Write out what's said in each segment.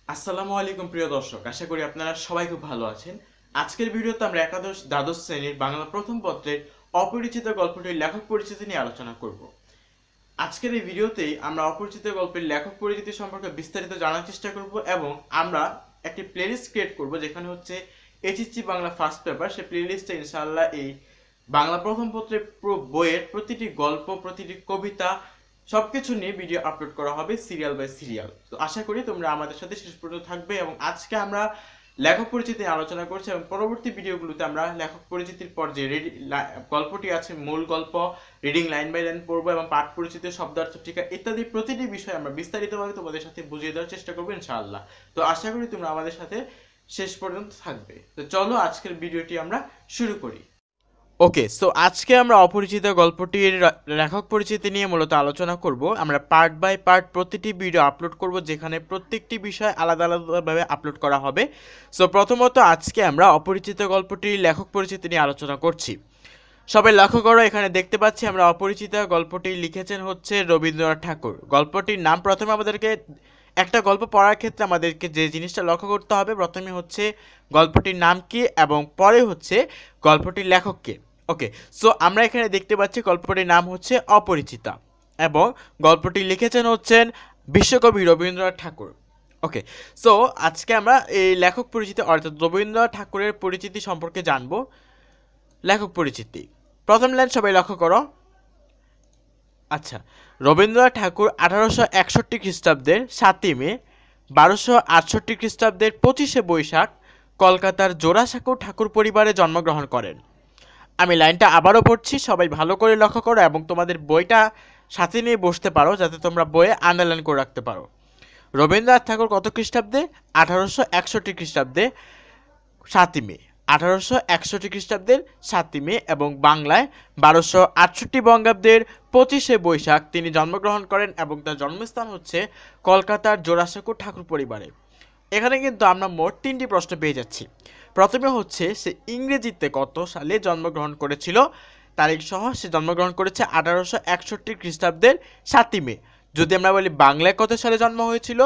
আসসালামু আলাইকুম প্রিয় দর্শক, আশা করি আপনারা সবাই খুব ভালো আছেন। আজকের ভিডিওতে আমরা একাদশ দ্বাদশ শ্রেণীর বাংলা প্রথম পত্রের অপরিচিত গল্পটির লেখক পরিচিতি নিয়ে আলোচনা করব। আজকের এই ভিডিওতেই আমরা অপরিচিত গল্পের লেখক পরিচিতি সম্পর্কে বিস্তারিত জানার চেষ্টা করব এবং আমরা একটি প্লেলিস্ট ক্রিয়েট করব যেখানে হচ্ছে এইচএসসি বাংলা ফার্স্ট পেপার। সেই প্লেলিস্টে ইনশাআল্লাহ এই বাংলা প্রথম পত্রের বইয়ের প্রতিটি গল্প, প্রতিটি কবিতা সবকিছু নিয়ে ভিডিও আপলোড করা হবে সিরিয়াল বাই সিরিয়াল। তো আশা করি তোমরা আমাদের সাথে শেষ পর্যন্ত থাকবে এবং আজকে আমরা লেখক পরিচিতি আলোচনা করছি এবং পরবর্তী ভিডিওগুলোতে আমরা লেখক পরিচিতির পর যে গল্পটি আছে মূল গল্প, রিডিং লাইন বাই লাইন পড়বো এবং পাঠ পরিচিতি, শব্দার্থ টিকা ইত্যাদি প্রতিটি বিষয় আমরা বিস্তারিতভাবে তোমাদের সাথে বুঝিয়ে দেওয়ার চেষ্টা করবো ইনশাআল্লাহ। তো আশা করি তোমরা আমাদের সাথে শেষ পর্যন্ত থাকবে। তো চলো আজকের ভিডিওটি আমরা শুরু করি। ওকে, সো আজকে আমরা অপরিচিত গল্পটির লেখক পরিচিতি নিয়ে মূলত আলোচনা করব। আমরা পার্ট বাই পার্ট প্রতিটি ভিডিও আপলোড করব যেখানে প্রত্যেকটি বিষয় আলাদা আলাদাভাবে আপলোড করা হবে। সো প্রথমত আজকে আমরা অপরিচিত গল্পটির লেখক পরিচিতি নিয়ে আলোচনা করছি। সবাই লক্ষ্য করো, এখানে দেখতে পাচ্ছি আমরা অপরিচিত গল্পটি লিখেছেন হচ্ছে রবীন্দ্রনাথ ঠাকুর। গল্পটির নাম প্রথমে আমাদেরকে একটা গল্প পড়ার ক্ষেত্রে আমাদেরকে যে জিনিসটা লক্ষ্য করতে হবে, প্রথমে হচ্ছে গল্পটির নাম কি এবং পরে হচ্ছে গল্পটির লেখক কে। ওকে, সো আমরা এখানে দেখতে পাচ্ছি গল্পটির নাম হচ্ছে অপরিচিতা এবং গল্পটি লিখেছেন হচ্ছেন বিশ্বকবি রবীন্দ্রনাথ ঠাকুর। ওকে, সো আজকে আমরা এই লেখক পরিচিতি অর্থাৎ রবীন্দ্রনাথ ঠাকুরের পরিচিতি সম্পর্কে জানবো। লেখক পরিচিতি, প্রথম লাইন সবাই লক্ষ্য করো। আচ্ছা, রবীন্দ্রনাথ ঠাকুর 1861 খ্রিস্টাব্দের 7ই মে, 1268 খ্রিস্টাব্দের 25শে বৈশাখ কলকাতার জোড়াসাঁকো ঠাকুর পরিবারে জন্মগ্রহণ করেন। আমি লাইনটা আবারও পড়ছি, সবাই ভালো করে লক্ষ্য করো এবং তোমাদের বইটা সাথে নিয়ে বসতে পারো যাতে তোমরা বইয়ে আন্ডারলাইন করে রাখতে পারো। রবীন্দ্রনাথ ঠাকুর কত খ্রিস্টাব্দে? 1861 খ্রিস্টাব্দে 7ই মে, 1861 খ্রিস্টাব্দের 7ই মে এবং বাংলায় 1268 বঙ্গাব্দের 25শে বৈশাখ তিনি জন্মগ্রহণ করেন এবং তার জন্মস্থান হচ্ছে কলকাতার জোড়াসাঁকো ঠাকুর পরিবারে। এখানে কিন্তু আমরা মোট 3টি প্রশ্ন পেয়ে যাচ্ছি। প্রথমে হচ্ছে সে ইংরেজিতে কত সালে জন্মগ্রহণ করেছিল, তারিখ সহ সে জন্মগ্রহণ করেছে 1861 খ্রিস্টাব্দের 7ই মে। যদি আমরা বলি বাংলায় কত সালে জন্ম হয়েছিল,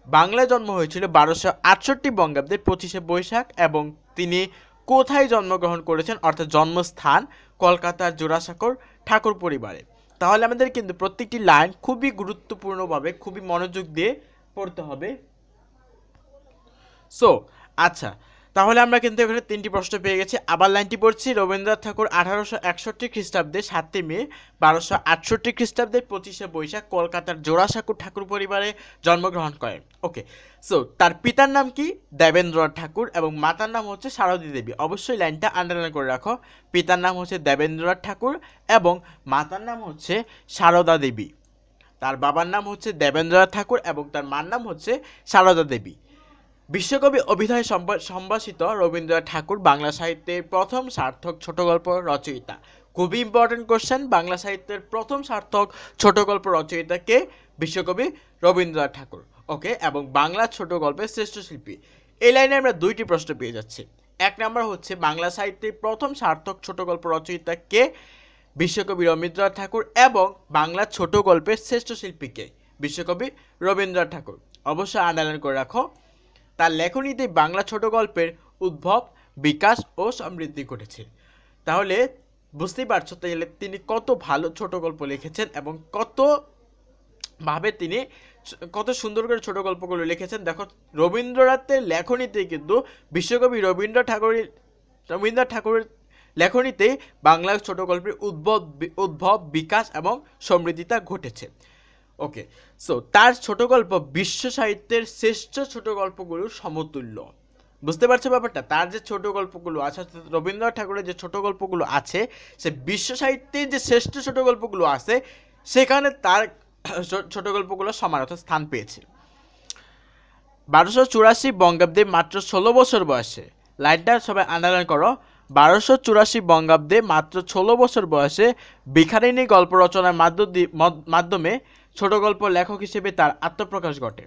বাংলায় জন্ম হয়েছিল 1268 বঙ্গাব্দের 25শে বৈশাখ এবং তিনি কোথায় জন্মগ্রহণ করেছেন অর্থাৎ জন্মস্থান কলকাতার জোড়াসাঁকোর ঠাকুর পরিবারে। তাহলে আমাদের কিন্তু প্রত্যেকটি লাইন খুবই গুরুত্বপূর্ণভাবে খুবই মনোযোগ দিয়ে পড়তে হবে। সো আচ্ছা, তাহলে আমরা কিন্তু এখানে 3টি প্রশ্ন পেয়ে গেছি। আবার লাইনটি পড়ছি, রবীন্দ্রনাথ ঠাকুর 1861 খ্রিস্টাব্দে 7ই মে, 1268 খ্রিস্টাব্দে 25শে বৈশাখ কলকাতার জোড়াসাঁকো ঠাকুর পরিবারে জন্মগ্রহণ করেন। ওকে, সো তার পিতার নাম কি? দেবেন্দ্রনাথ ঠাকুর এবং মাতার নাম হচ্ছে সারদা দেবী। অবশ্যই লাইনটা আন্ডারলাইন করে রাখো। পিতার নাম হচ্ছে দেবেন্দ্রনাথ ঠাকুর এবং মাতার নাম হচ্ছে সারদা দেবী। তার বাবার নাম হচ্ছে দেবেন্দ্রনাথ ঠাকুর এবং তার মার নাম হচ্ছে সারদা দেবী। বিশ্বকবি অভিধায় সম্ভাষিত রবীন্দ্রনাথ ঠাকুর বাংলা সাহিত্যের প্রথম সার্থক ছোট গল্প রচয়িতা। খুবই ইম্পর্টেন্ট কোশ্চেন, বাংলা সাহিত্যের প্রথম সার্থক ছোট গল্প রচয়িতা কে? বিশ্বকবি রবীন্দ্রনাথ ঠাকুর। ওকে, এবং বাংলা ছোট গল্পের শ্রেষ্ঠ শিল্পী। এই লাইনে আমরা 2টি প্রশ্ন পেয়ে যাচ্ছি। এক নম্বর হচ্ছে বাংলা সাহিত্যের প্রথম সার্থক ছোট গল্প রচয়িতা কে? বিশ্বকবি রবীন্দ্রনাথ ঠাকুর এবং বাংলা ছোট গল্পের শ্রেষ্ঠ শিল্পী কে? বিশ্বকবি রবীন্দ্রনাথ ঠাকুর। অবশ্যই আন্ডারলাইন করে রাখো। তার লেখনীতে বাংলা ছোট গল্পের উদ্ভব, বিকাশ ও সমৃদ্ধি ঘটেছে। তাহলে বুঝতেই পারছো তাহলে তিনি কত ভালো ছোট গল্প লিখেছেন এবং তিনি কত সুন্দর করে ছোট গল্পগুলো লিখেছেন। দেখো, রবীন্দ্রনাথের লেখনীতে কিন্তু বিশ্বকবি রবীন্দ্রনাথ ঠাকুরের লেখনীতে বাংলা ছোট গল্পের উদ্ভব, বিকাশ এবং সমৃদ্ধিতা ঘটেছে। ওকে, সো তার ছোট গল্প বিশ্ব সাহিত্যের শ্রেষ্ঠ ছোট গল্পগুলোর সমতুল্য। বুঝতে পারছো ব্যাপারটা? তার যে ছোট গল্পগুলো আছে, রবীন্দ্রনাথ ঠাকুরের যে ছোট গল্পগুলো আছে, সে বিশ্ব সাহিত্যের যে শ্রেষ্ঠ ছোট গল্পগুলো আছে সেখানে তার ছোট গল্পগুলো সমান অর্থাৎ স্থান পেয়েছে। 1284 বঙ্গাব্দে মাত্র 16 বছর বয়সে, লাইনটা সবাই আন্ডারলাইন করো, 1284 বঙ্গাব্দে মাত্র 16 বছর বয়সে ভিখারিণী গল্প রচনার মাধ্যমে ছোট গল্প লেখক হিসেবে তার আত্মপ্রকাশ ঘটে।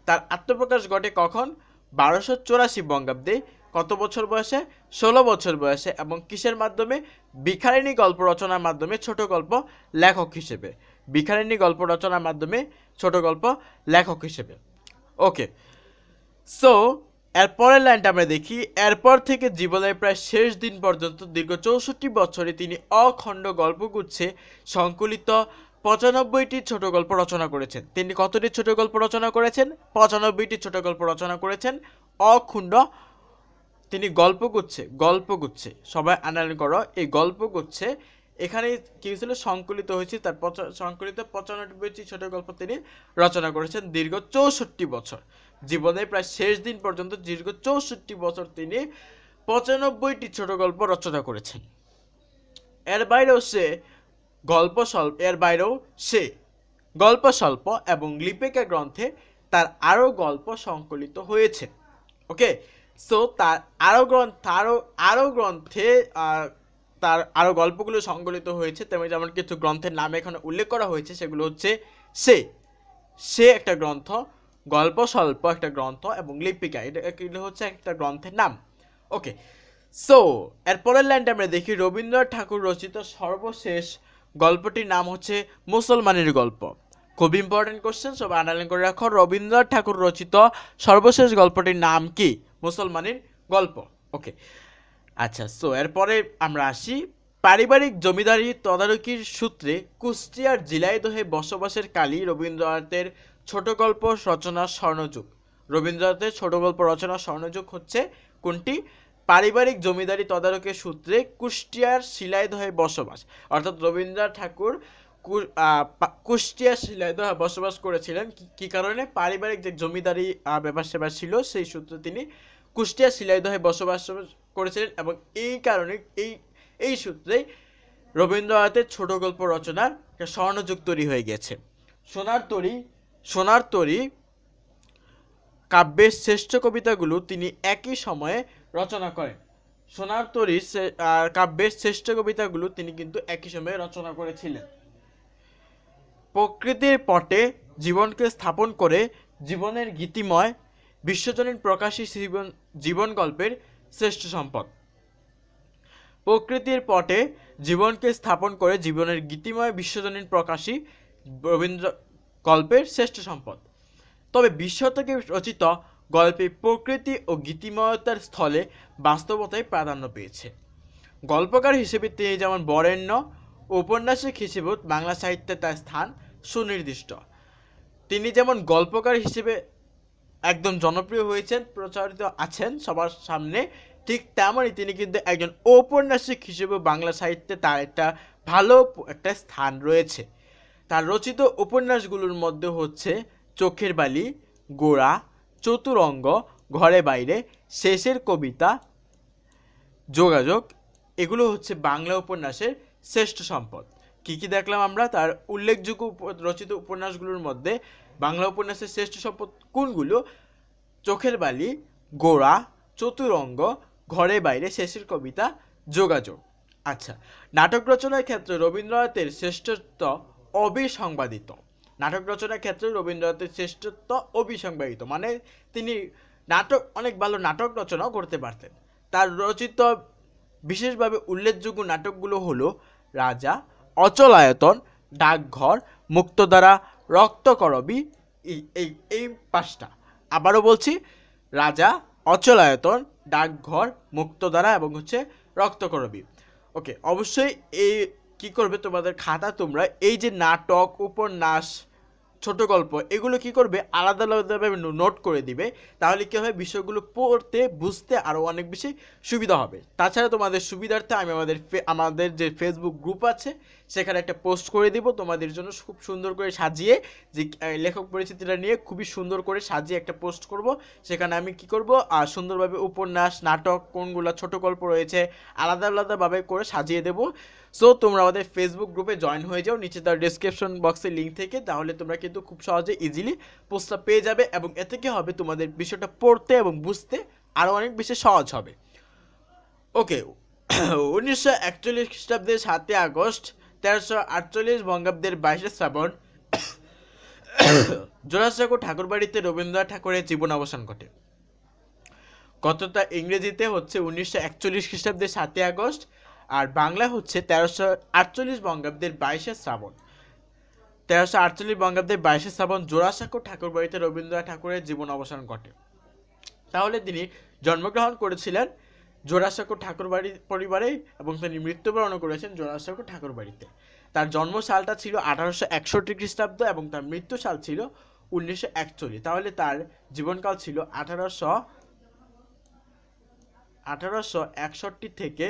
তার আত্মপ্রকাশ ঘটে কখন? 1284 বঙ্গাব্দে। কত বছর বয়সে? 16 বছর বয়সে। এবং কিসের মাধ্যমে? ভিখারিণী গল্প রচনার মাধ্যমে ছোট গল্প লেখক হিসেবে। ভিখারিণী গল্প রচনার মাধ্যমে ছোট গল্প লেখক হিসেবে। ওকে, সো এরপরের লাইনটা আমরা দেখি, এরপর থেকে জীবনের প্রায় শেষ দিন পর্যন্ত দীর্ঘ 64 বছরে তিনি অখণ্ড গল্পগুচ্ছে সংকলিত 95টি ছোট গল্প রচনা করেছেন। তিনি কতটি ছোট গল্প রচনা করেছেন? 95টি ছোট গল্প রচনা করেছেন। অখণ্ড তিনি গল্পগুচ্ছে সবাই আন্ডারলাইন করো, এই গল্পগুচ্ছে এখানে কি হয়েছিল? সংকলিত হয়েছে, তার সংকলিত 95টি ছোট গল্প তিনি রচনা করেছেন দীর্ঘ 64 বছর। জীবনের প্রায় শেষ দিন পর্যন্ত দীর্ঘ 64 বছর তিনি 95টি ছোট গল্প রচনা করেছেন। এর বাইরেও সে গল্প স্বল্প এবং লিপিকা গ্রন্থে তার আরও গল্প সংকলিত হয়েছে। ওকে, সো তার আরও গ্রন্থে তার আরও গল্পগুলো সংকলিত হয়েছে। তেমনি যেমন কিছু গ্রন্থের নাম এখানে উল্লেখ করা হয়েছে, সেগুলো হচ্ছে সে একটা গ্রন্থ, গল্প স্বল্প একটা গ্রন্থ এবং লিপিকা, এটা হচ্ছে একটা গ্রন্থের নাম। ওকে, সো এরপরের লাইনটা আমরা দেখি, রবীন্দ্রনাথ ঠাকুর রচিত সর্বশেষ গল্পটির নাম হচ্ছে মুসলমানের গল্প। খুব ইম্পর্টেন্ট কোশ্চেন, সব আন্ডারলাইন করে রাখো। রবীন্দ্রনাথ ঠাকুর রচিত সর্বশেষ গল্পটির নাম কি? মুসলমানের গল্প। ওকে, আচ্ছা, সো এরপরে আমরা আসি, পারিবারিক জমিদারি তদারকির সূত্রে কুষ্টিয়ার ঝিনাইদহে বসবাসের কালী রবীন্দ্রনাথের ছোট গল্প রচনার স্বর্ণযুগ। রবীন্দ্রনাথের ছোট গল্প রচনার স্বর্ণযুগ হচ্ছে কোনটি? পারিবারিক জমিদারি তদারকির সূত্রে কুষ্টিয়ার ঝিনাইদহে বসবাস, অর্থাৎ রবীন্দ্রনাথ ঠাকুর কুষ্টিয়া ঝিনাইদহে বসবাস করেছিলেন। কি কারণে? পারিবারিক যে জমিদারি ব্যাপার স্যাপার ছিল, সেই সূত্রে তিনি কুষ্টিয়া ঝিনাইদহে বসবাস করেছিলেন এবং এই কারণে এই সূত্রেই রবীন্দ্রনাথের ছোট গল্প রচনার স্বর্ণযুগ তৈরি হয়ে গেছে। সোনার তরী কাব্যের শ্রেষ্ঠ কবিতাগুলো তিনি একই সময়ে রচনা করেন। সোনার তরী কাব্যের শ্রেষ্ঠ কবিতাগুলো তিনি কিন্তু একই সময়ে রচনা করেছিলেন। প্রকৃতির পটে জীবনকে স্থাপন করে জীবনের গীতিময় বিশ্বজনীন প্রকাশী জীবন গল্পের শ্রেষ্ঠ সম্পদ। প্রকৃতির পটে জীবনকে স্থাপন করে জীবনের গীতিময় বিশ্বজনীন প্রকাশী রবীন্দ্র গল্পের শ্রেষ্ঠ সম্পদ। তবে 20 শতকে রচিত গল্পে প্রকৃতি ও গীতিময়তার স্থলে বাস্তবতায় প্রাধান্য পেয়েছে। গল্পকার হিসেবে তিনি যেমন বরেণ্য, ঔপন্যাসিক হিসেবেও বাংলা সাহিত্যে তার স্থান সুনির্দিষ্ট। তিনি যেমন গল্পকার হিসেবে একদম জনপ্রিয় হয়েছেন, প্রচারিত আছেন সবার সামনে, ঠিক তেমনই তিনি কিন্তু একজন ঔপন্যাসিক হিসেবে বাংলা সাহিত্যে তার একটা ভালো একটা স্থান রয়েছে। তার রচিত উপন্যাসগুলোর মধ্যে হচ্ছে চোখের বালি, গোরা, চতুরঙ্গ, ঘরে বাইরে, শেষের কবিতা, যোগাযোগ, এগুলো হচ্ছে বাংলা উপন্যাসের শ্রেষ্ঠ সম্পদ। কি কি দেখলাম আমরা? তার উল্লেখযোগ্য রচিত উপন্যাসগুলোর মধ্যে বাংলা উপন্যাসের শ্রেষ্ঠ সম্পদ কোনগুলো? চোখের বালি, গোরা, চতুরঙ্গ, ঘরে বাইরে, শেষের কবিতা, যোগাযোগ। আচ্ছা, নাটক রচনার ক্ষেত্রে রবীন্দ্রনাথের শ্রেষ্ঠত্ব অবিসংবাদিত। নাটক রচনার ক্ষেত্রে রবীন্দ্রনাথের শ্রেষ্ঠত্ব অবিসংবাদিত, মানে তিনি অনেক ভালো নাটক রচনাও করতে পারতেন। তার রচিত বিশেষভাবে উল্লেখযোগ্য নাটকগুলো হলো রাজা, অচলায়তন, ডাকঘর, মুক্তধারা, রক্তকরবী, এই 5টা। আবারও বলছি, রাজা, অচলায়তন, ডাকঘর, মুক্তধারা এবং হচ্ছে রক্তকরবী। ওকে, অবশ্যই এই কি করবে, তোমাদের খাতা তোমরা এই যে নাটক, উপন্যাস, ছোট গল্প, এগুলো কি করবে? আলাদা আলাদাভাবে নোট করে দিবে। তাহলে কি হবে? বিষয়গুলো পড়তে বুঝতে আরও অনেক বেশি সুবিধা হবে। তাছাড়া তোমাদের সুবিধার্থে আমি আমাদের যে ফেসবুক গ্রুপ আছে সেখানে একটা পোস্ট করে দিব তোমাদের জন্য, খুব সুন্দর করে সাজিয়ে, যে লেখক পরিচিতিটা নিয়ে খুবই সুন্দর করে সাজিয়ে একটা পোস্ট করব। সেখানে আমি কি করব? সুন্দরভাবে উপন্যাস, নাটক, কোনগুলো ছোট গল্প রয়েছে আলাদা আলাদাভাবে করে সাজিয়ে দেব। সো তোমরা আমাদের ফেসবুক গ্রুপে জয়েন হয়ে যাও নিচে তার ডেসক্রিপশন বক্সের লিঙ্ক থেকে, তাহলে তোমরা কিন্তু খুব সহজে ইজিলি পোস্টটা পেয়ে যাবে এবং এতে কি হবে? তোমাদের বিষয়টা পড়তে এবং বুঝতে আরও অনেক বেশি সহজ হবে। ওকে, 1941 খ্রিস্টাব্দের 7 আগস্ট, 1348 বঙ্গাব্দের 22 শ্রাবণ জোড়াসাঁকো ঠাকুরবাড়িতে রবীন্দ্রনাথ ঠাকুরের জীবন অবসান ঘটে। কতটা? ইংরেজিতে হচ্ছে 1941 খ্রিস্টাব্দের 7 আগস্ট, আর বাংলা হচ্ছে 1348 বঙ্গাব্দের 22 শ্রাবণ। 1348 বঙ্গাব্দের 22 শ্রাবণ জোড়াসাঁকো ঠাকুরবাড়িতে রবীন্দ্রনাথ ঠাকুরের জীবন অবসান ঘটে। তাহলে তিনি জন্মগ্রহণ করেছিলেন জোড়াসাঁকো ঠাকুরবাড়ি পরিবারে এবং তিনি মৃত্যুবরণ করেছেন জোড়াসাঁকো ঠাকুরবাড়িতে। তার জন্ম সালটা ছিল 1861 খ্রিস্টাব্দ এবং তার মৃত্যু সাল ছিল 1941। তাহলে তার জীবনকাল ছিল 1861 থেকে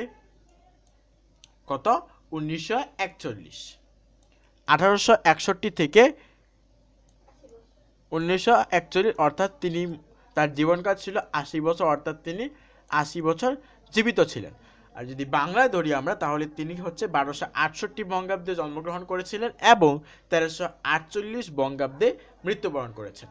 কত 1941। 1861 থেকে 1941, অর্থাৎ তিনি তার জীবনকাল ছিল 80 বছর, অর্থাৎ তিনি 80 বছর জীবিত ছিলেন। আর যদি বাংলায় ধরি আমরা, তাহলে তিনি হচ্ছে 1268 বঙ্গাব্দে জন্মগ্রহণ করেছিলেন এবং 1348 বঙ্গাব্দে মৃত্যুবরণ করেছেন।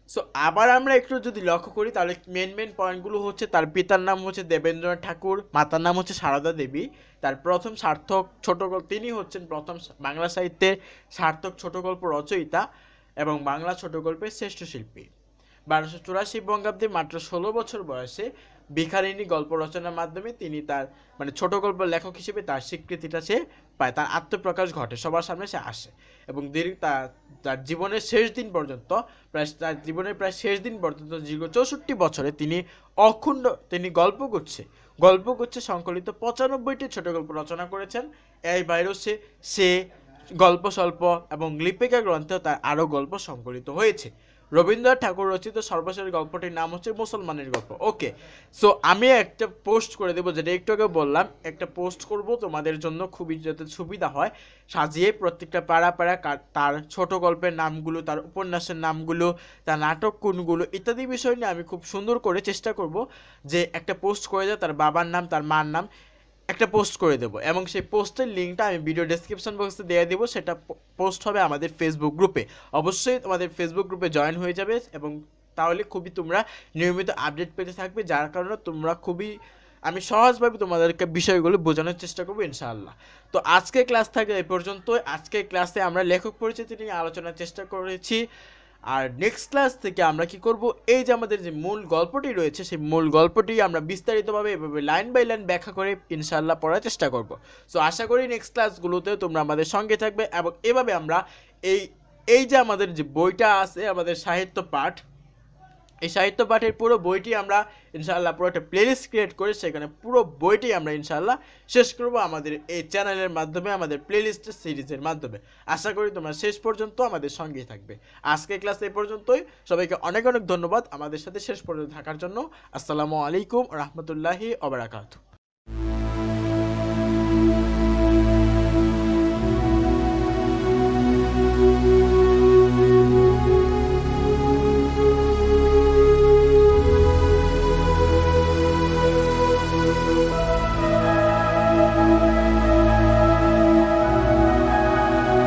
সো আবার আমরা একটু যদি লক্ষ্য করি, তাহলে মেন পয়েন্টগুলো হচ্ছে তার পিতার নাম হচ্ছে দেবেন্দ্রনাথ ঠাকুর, মাতার নাম হচ্ছে সারদা দেবী। তার প্রথম সার্থক ছোট গল্প, তিনি হচ্ছেন প্রথম বাংলা সাহিত্যের সার্থক ছোট গল্প রচয়িতা এবং বাংলা ছোট গল্পের শ্রেষ্ঠ শিল্পী। 1284 বঙ্গাব্দে মাত্র 16 বছর বয়সে ভিখারিণী গল্প রচনার মাধ্যমে তিনি তার ছোট গল্প লেখক হিসেবে তার স্বীকৃতিটা সে পায়, তার আত্মপ্রকাশ ঘটে, সবার সামনে সে আসে এবং তার জীবনের শেষ দিন পর্যন্ত প্রায় শেষ দিন পর্যন্ত দীর্ঘ 64 বছরে তিনি তিনি গল্পগুচ্ছে সংকলিত 95টি ছোট গল্প রচনা করেছেন। এই বাইরেও সে গল্প স্বল্প এবং লিপিকা গ্রন্থেও তার আরও গল্প সংকলিত হয়েছে। রবীন্দ্রনাথ ঠাকুর রচিত সর্বশেষ গল্পটির নাম হচ্ছে মুসলমানের গল্প। ওকে, সো আমি একটা পোস্ট করে দেবো, যেটা একটু আগে বললাম, একটা পোস্ট করব তোমাদের জন্য, খুবই যাতে সুবিধা হয়, সাজিয়ে প্রত্যেকটা পাড়া তার ছোট গল্পের নামগুলো, তার উপন্যাসের নামগুলো, তার নাটক কোনগুলো ইত্যাদি বিষয় নিয়ে আমি খুব সুন্দর করে চেষ্টা করব যে একটা পোস্ট করে দেয়, তার বাবার নাম, তার মার নাম একটা পোস্ট করে দেবো এবং সেই পোস্টের লিঙ্কটা আমি ভিডিও ডেসক্রিপশন বক্সে দিয়ে দেবো। সেটা পোস্ট হবে আমাদের ফেসবুক গ্রুপে। অবশ্যই তোমাদের ফেসবুক গ্রুপে জয়েন হয়ে যাবে এবং তাহলে খুবই তোমরা নিয়মিত আপডেট পেতে থাকবে, যার কারণে তোমরা আমি সহজভাবে তোমাদেরকে বিষয়গুলো বোঝানোর চেষ্টা করবো ইনশাআল্লাহ। তো আজকের ক্লাস থাকে এই পর্যন্ত। আজকের ক্লাসে আমরা লেখক পরিচিতি নিয়ে আলোচনার চেষ্টা করেছি। আর নেক্সট ক্লাস থেকে আমরা কি করব, এই যে আমাদের যে মূল গল্পটি রয়েছে, সেই মূল গল্পটি আমরা বিস্তারিতভাবে এভাবে লাইন বাই লাইন ব্যাখ্যা করে ইনশাআল্লাহ পড়ার চেষ্টা করব। সো আশা করি নেক্সট ক্লাসগুলোতে তোমরা আমাদের সঙ্গে থাকবে এবং এভাবে আমরা এই যে আমাদের যে বইটা আছে, আমাদের সাহিত্য পাঠ, এই সাহিত্য পাঠের পুরো বইটি আমরা ইনশাআল্লাহ পুরো একটা প্লেলিস্ট ক্রিয়েট করে সেখানে পুরো বইটি আমরা ইনশাআল্লাহ শেষ করব আমাদের এই চ্যানেলের মাধ্যমে, আমাদের প্লেলিস্টের সিরিজের মাধ্যমে। আশা করি তোমরা শেষ পর্যন্ত আমাদের সঙ্গেই থাকবে। আজকের ক্লাস এই পর্যন্তই। সবাইকে অনেক অনেক ধন্যবাদ আমাদের সাথে শেষ পর্যন্ত থাকার জন্য। আসসালামু আলাইকুম রহমতুল্লাহি ওয়া বারাকাতুহু।